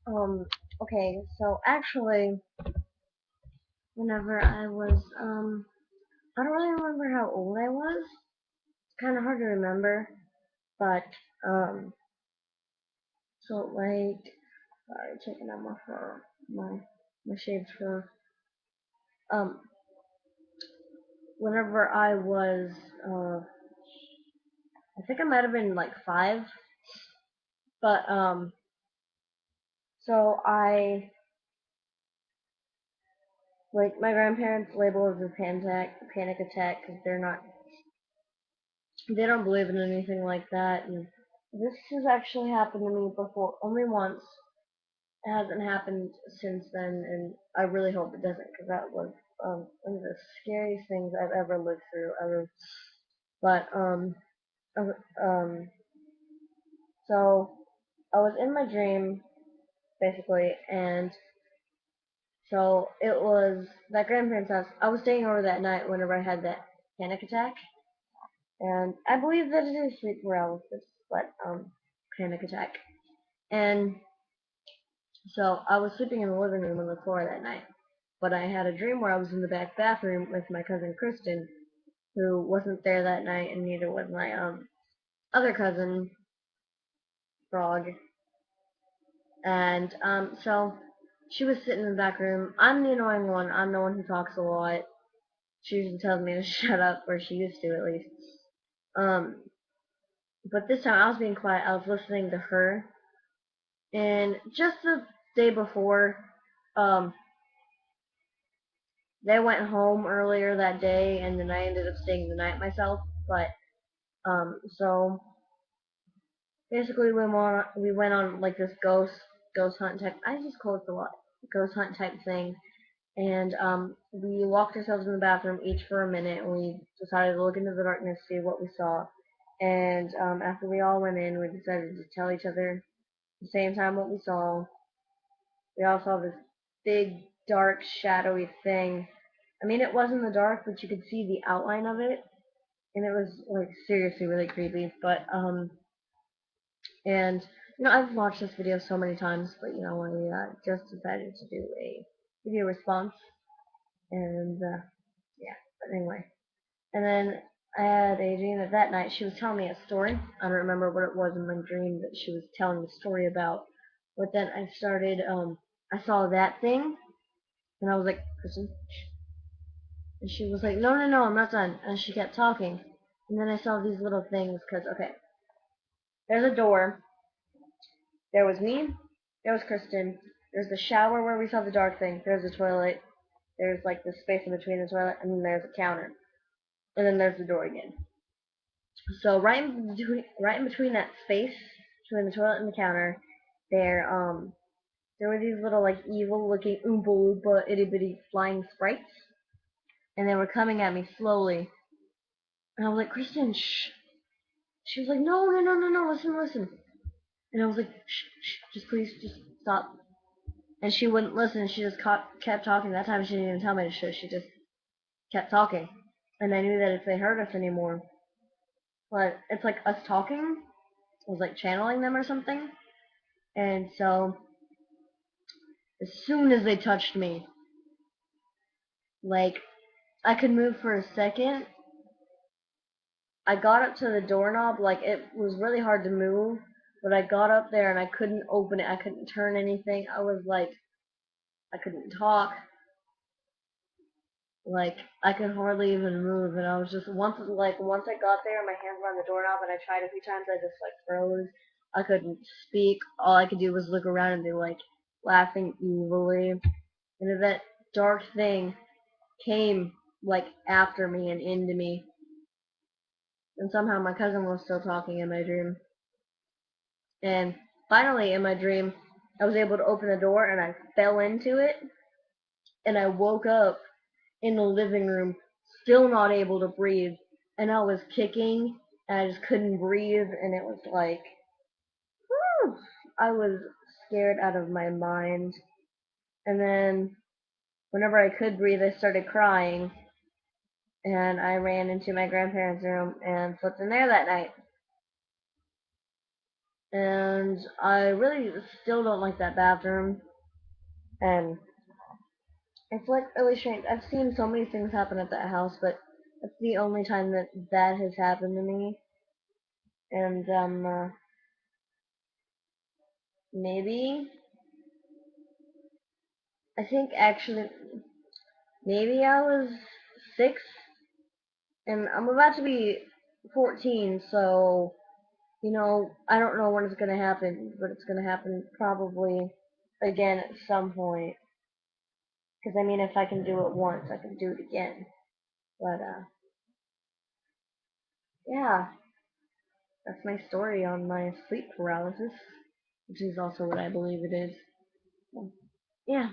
Um, okay, so actually, whenever I was, I don't really remember how old I was. It's kind of hard to remember, but, um, so like, sorry, taking out my fur, my shaved fur. Um, whenever I was, I think I might have been like 5, but, so like, my grandparents label it as a panic attack because they don't believe in anything like that, and this has actually happened to me before, only once. It hasn't happened since then, and I really hope it doesn't, because that was one of the scariest things I've ever lived through, ever. But so I was in my dream basically, and so it was that grandparents' house. I was staying over that night whenever I had that panic attack, and I believe that it is sleep paralysis, but panic attack. And so I was sleeping in the living room on the floor that night, but I had a dream where I was in the back bathroom with my cousin Kristen, who wasn't there that night, and neither was my other cousin Frog. And so she was sitting in the back room. I'm the annoying one. I'm the one who talks a lot. She usually tells me to shut up, or she used to at least. Um, but this time I was being quiet. I was listening to her. And just the day before, um, they went home earlier that day, and then I ended up staying the night myself. But so basically we went on like this ghost hunt type. I just call it the lot ghost hunt type thing, and we locked ourselves in the bathroom each for a minute, and we decided to look into the darkness, see what we saw. And after we all went in, we decided to tell each other at the same time what we saw. We all saw this big, dark, shadowy thing. I mean, it was in the dark, but you could see the outline of it, and it was like seriously really creepy. But and I've watched this video so many times, but I just decided to do a video response, and yeah. But anyway, and then I had a dream that night she was telling me a story. I don't remember what it was in my dream that she was telling the story about. But then I saw that thing, and I was like, Kristen, and she was like, no, no, no, I'm not done. And she kept talking. And then I saw these little things, because, okay, there's a door. There was me. There was Kristen. There's the shower where we saw the dark thing. There's the toilet. There's, like, the space in between the toilet. And then there's a counter. And then there's the door again. So right in between that space, between the toilet and the counter, there, there were these little, like, evil-looking Oompa Loompa itty-bitty flying sprites. And they were coming at me slowly. And I was like, Kristen, shh. She was like, no, no, no, no, no, listen, listen. And I was like, shh, shh, just please, just stop. And she wouldn't listen. She just kept talking. That time she didn't even tell me to shush. She just kept talking. And I knew that if they heard us anymore, but it's like us talking was like channeling them or something. And so as soon as they touched me, like I could move for a second. I got up to the doorknob, like it was really hard to move, but I got up there and I couldn't open it. I couldn't turn anything. I was like I couldn't talk. Like I could hardly even move, and I was just once I got there, my hands were on the doorknob, and I tried a few times. I just like froze. I couldn't speak. All I could do was look around and be like laughing evilly. And then that dark thing came like after me and into me, and somehow my cousin was still talking in my dream. And finally, in my dream, I was able to open the door, and I fell into it, and I woke up in the living room, still not able to breathe, and I was kicking, and I just couldn't breathe, and it was like, whew, I was scared out of my mind. And then, whenever I could breathe, I started crying, and I ran into my grandparents' room and slept in there that night. and I really still don't like that bathroom. And it's like really strange. I've seen so many things happen at that house, but that's the only time that that has happened to me. And maybe I think actually maybe I was 6, and I'm about to be 14, so I don't know when it's gonna happen, but it's gonna happen probably again at some point. Because I mean, if I can do it once, I can do it again. But yeah, that's my story on my sleep paralysis, which is also what I believe it is. So, yeah.